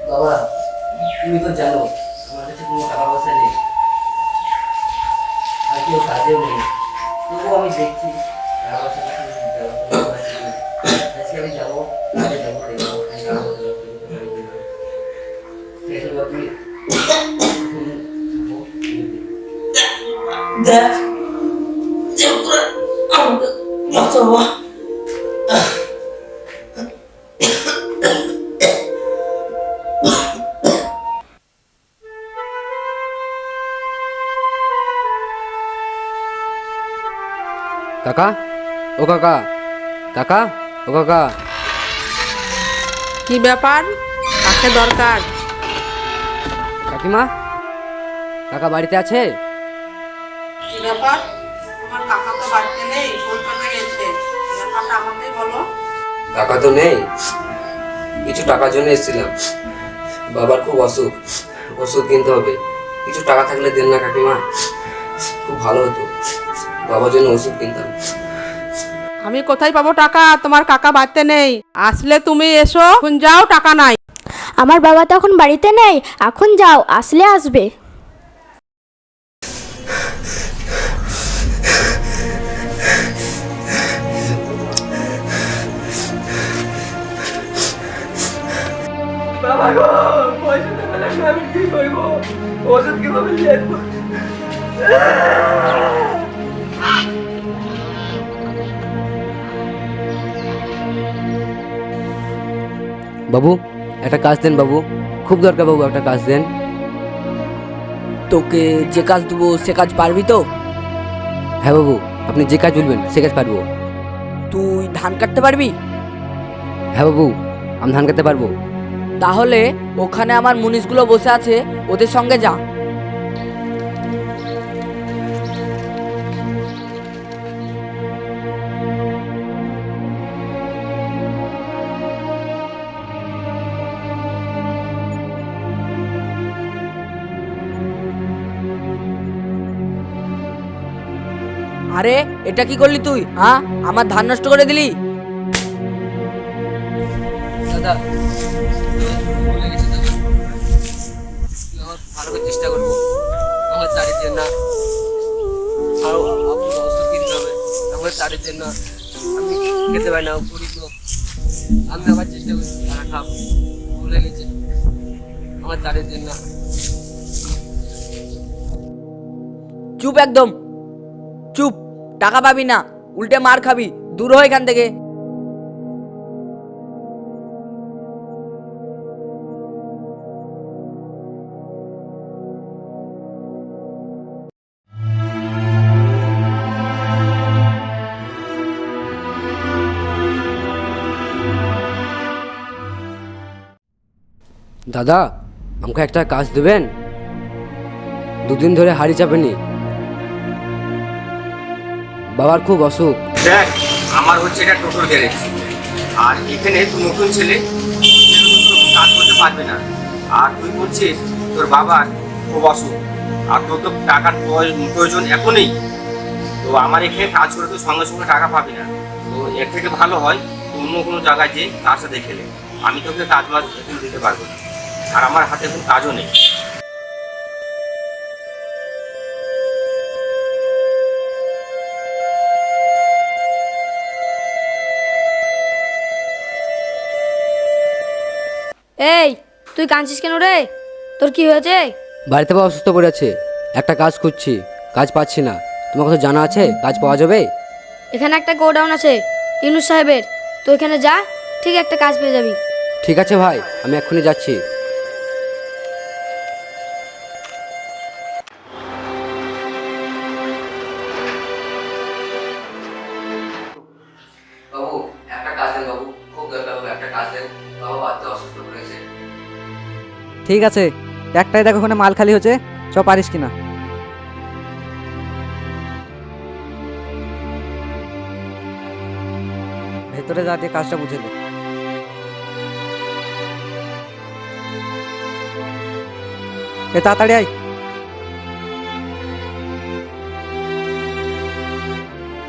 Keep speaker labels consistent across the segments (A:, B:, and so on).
A: বাবা, তুমি তো জানো আমার কাছে কোনো টাকা পয়সা নেই, আর কেউ কাজেও নেই। তবুও আমি দেখছি টাকা পয়সা আজকে আমি যাবো,
B: কাকা, ও কাকা, কাকা, ও কাকা।
C: কি ব্যাপার? কাকে দরকার?
B: কাকিমা, কাকা বাড়িতে আছে?
C: কি ব্যাপার? তোমার কাকা তো বাড়িতে নেই, কলকাতা গেছে। ব্যাপারটা আমাকে বলো।
B: কাকা তো নেই, কিছু টাকার জন্য এসেছিলাম। বাবার খুব অসুখ, ওষুধ কিনতে হবে। কিছু টাকা থাকলে দেন না কাকিমা, খুব ভালো হতো। বাবার জন্য ওষুধ কিনতাম।
C: আমি কোথায় পাবো টাকা? তোমার কাকা বাড়িতে নেই। আসলে তুমি এসো, এখন যাও, টাকা নাই।
D: আমার বাবা তো এখন বাড়িতে নেই, এখন যাও, আসলে আসবে।
A: বাবা গো, পয়সা দেবে না, আমি কি করবো? ওষুধ কিভাবে নিয়ে আসবো?
B: বাবু, একটা কাজ দেন বাবু, খুব দরকার বাবু, একটা কাজ দেন।
E: তোকে যে কাজ দেবো সে কাজ পারবি তো?
B: হ্যাঁ বাবু, আপনি যে কাজ বলবেন সে কাজ পারবো।
E: তুই ধান কাটতে পারবি?
B: হ্যাঁ বাবু, আমি ধান কাটতে পারবো।
E: তাহলে ওখানে আমার মুনিশগুলো বসে আছে, ওদের সঙ্গে যা। আরে এটা কি করলি তুই? হ্যাঁ, আমার ধান নষ্ট করে দিলি।
B: দাদা, ভুলে গেছি দাদা, আমার ভালো করে চেষ্টা করবো। আমার তারিখ দেন না, আরো ওষুধ কিনতে হবে। আমার তারিখ দেন না, আমি খেতে পারি না, গরিব লোক। আমি আবার চেষ্টা করছি, তারা খাবো। ভুলে গেছি, আমার তারিখ দেন না।
E: চুপ, একদম চুপ। টাকা পাবি না, উল্টে মার খাবি। দূর হ এখান থেকে।
B: দাদা, আমাকে একটা কাজ দেবেন? দুদিন ধরে হাড়ি চাপেনি, বাবার খুব অসুখ।
F: দেখ, আমার হচ্ছে এটা টোটোর গ্যারেজ, আর এখানে তুই নতুন ছেলে, কাজ করতে পারবে না। আর তুই বলছিস তোর বাবার খুব অসুখ, আর তোর তো টাকার প্রয়োজন এখনই। তো আমার এখানে কাজ করে তুই সঙ্গে সঙ্গে টাকা পাবি না। তো এর থেকে ভালো হয় তুই অন্য কোনো জায়গায় যে তার সাথে খেলে। আমি তোকে কাজ বাজ এখন দিতে পারবো না, আর আমার হাতে এখন কাজও নেই।
D: এই, তুই কাঁদছিস কেন রে? তোর কি হয়েছে?
B: বাড়িতে বাবা অসুস্থ পড়ে আছে, একটা কাজ খুঁজছি, কাজ পাচ্ছি না। তোমার কথা জানা আছে কাজ পাওয়া যাবে?
D: এখানে একটা গোডাউন আছে ইউনুস সাহেবের, তো এখানে যা, ঠিক একটা কাজ পেয়ে যাবি।
B: ঠিক আছে ভাই, আমি এক্ষুনি যাচ্ছি। বাবু,
G: ঠিক আছে, একটাই দেখো ওখানে মাল খালি হচ্ছে, চ পারিস কিনা। ভেতরে যা দিয়ে কাজটা বুঝে নে। এ তাড়াতাড়ি আয়।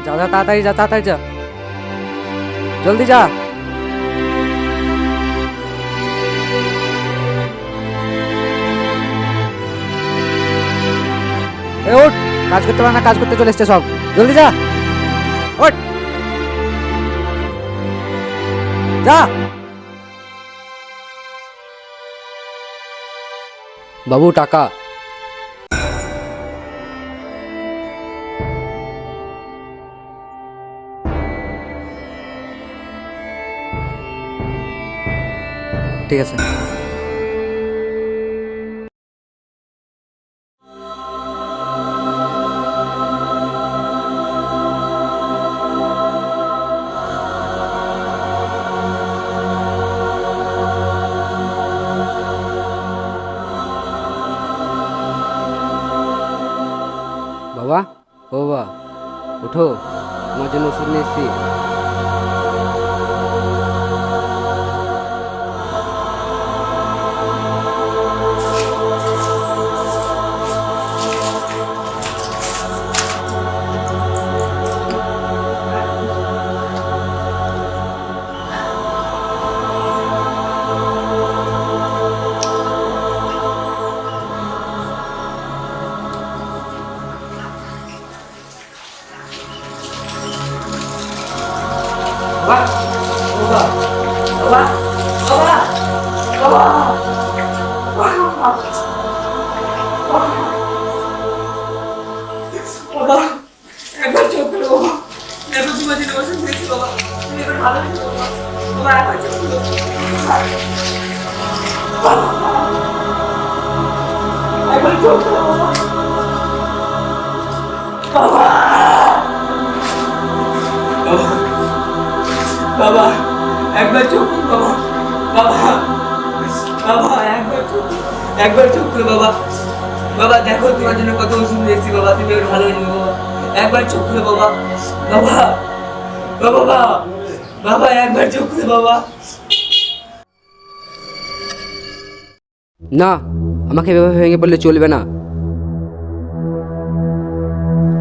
G: যা যা তাড়াতাড়ি যা, তাড়াতাড়ি যা, জলদি যা। এ ওঠ, কাজ করতে পারে না, কাজ করতে চলে এসছে সব, জলদি যা, ওঠ যা।
B: বাবু টাকা।
G: ঠিক আছে।
B: বাবা, ও বাবা, উঠো, তোমার জন্য ওষুধ নিয়ে এসছি।
A: বাবা একবার চোখ খুলো বাবা, এবার তোমার জন্য ওষুধ দিয়েছি বাবা, তুমি এবার ভালো হয়ে যাবে বাবা। বাবা একবার চোখ খুলো একবার চোখ খুলো বাবা। বাবা বাবা একবার চোখ খুলো বাবা। বাবা বাবা একবার চোখ খুলো বাবা। বাবা দেখো তোমার জন্য কত ওষুধ নিয়েছি বাবা, তুমি এবার ভালো হয়ে যাবে বাবা। একবার চোখ খুলো বাবা। বাবা বাবা বাবা একবার চোখ খুলো বাবা।
B: না, আমাকে এভাবে ভেঙে পড়লে চলবে না।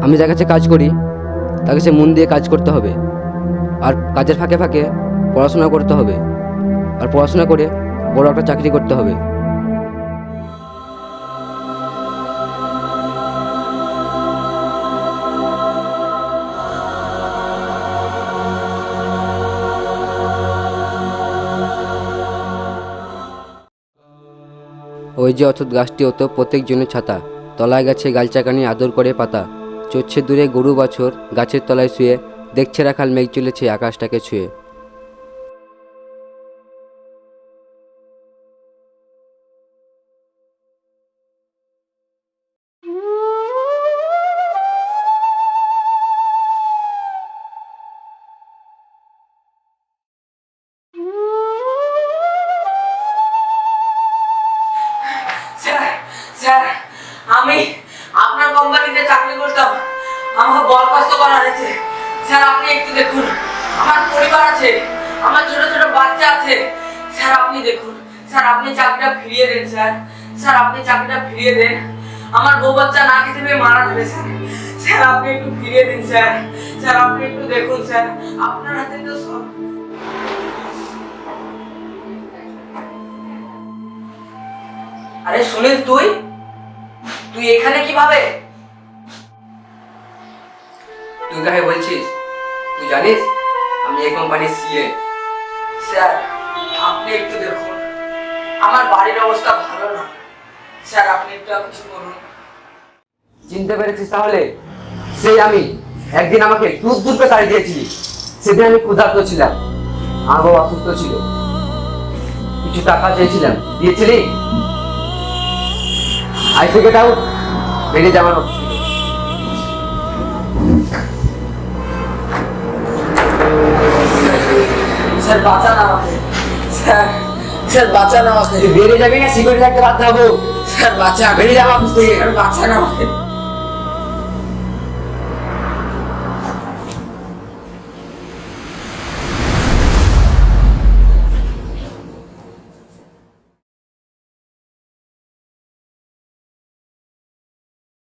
B: আমি যার কাছে কাজ করি তার কাছে মন দিয়ে কাজ করতে হবে, আর কাজের ফাঁকে ফাঁকে পড়াশোনা করতে হবে, আর পড়াশোনা করে বড় একটা চাকরি করতে হবে। ওই যে অথত গাছটি হতো প্রত্যেক জনের ছাতা, তলায় গাছে গালচাকানি আদর করে পাতা, চড়ছে দূরে গরু বাছর গাছের তলায় শুয়ে, দেখছে রাখাল মেঘ চলেছে আকাশটাকে ছুঁয়ে।
C: স্যার, আমি আপনার কোম্পানিতে চাকরি করতাম, আমাকে বরখাস্ত করা হয়েছে। স্যার আপনি একটু দেখুন, আমার পরিবার আছে, আমার ছোট ছোট বাচ্চা আছে। স্যার আপনি দেখুন, স্যার আপনি চাকরিটা ফিরিয়ে দেন। স্যার স্যার আপনি চাকরিটা ফিরিয়ে দেন, আমার বউ বাচ্চা না খেতে পেয়ে মারা যাবে। স্যার স্যার আপনি একটু ফিরিয়ে দিন। স্যার স্যার আপনি একটু দেখুন, স্যার আপনার হাতে তো সব। আরে সুনীল, তুই এখানে কিভাবে?
B: তুই কাকে বলছিস? তুই জানিস আমি এই কোম্পানির সিএ।
C: স্যার আপনি একটু দেখুন, আমার বাড়ির অবস্থা ভালো না। স্যার আপনি একটু কিছু করুন।
B: চিনতে পেরেছিস তাহলে? সেই আমি, একদিন আমাকে দূর দূর করে তাড়িয়ে দিয়েছিলি। সেদিন আমি ক্ষুধার্ত ছিলাম, আমার বউ অসুস্থ ছিল, কিছু টাকা চেয়েছিলাম, দিয়েছিলি? আই থেকে তাও বেরিয়ে যাওয়ার ছিল।
C: স্যার বাঁচান আমাকে। স্যার স্যার বাঁচান আমাকে।
A: তুই বেরিয়ে যাবি না সিকিউরিটি থাকতে বাধ্য হবো।
C: স্যার বাঁচান।
A: বেরিয়ে যাবো অফিস থেকে।
C: স্যার বাঁচান আমাকে।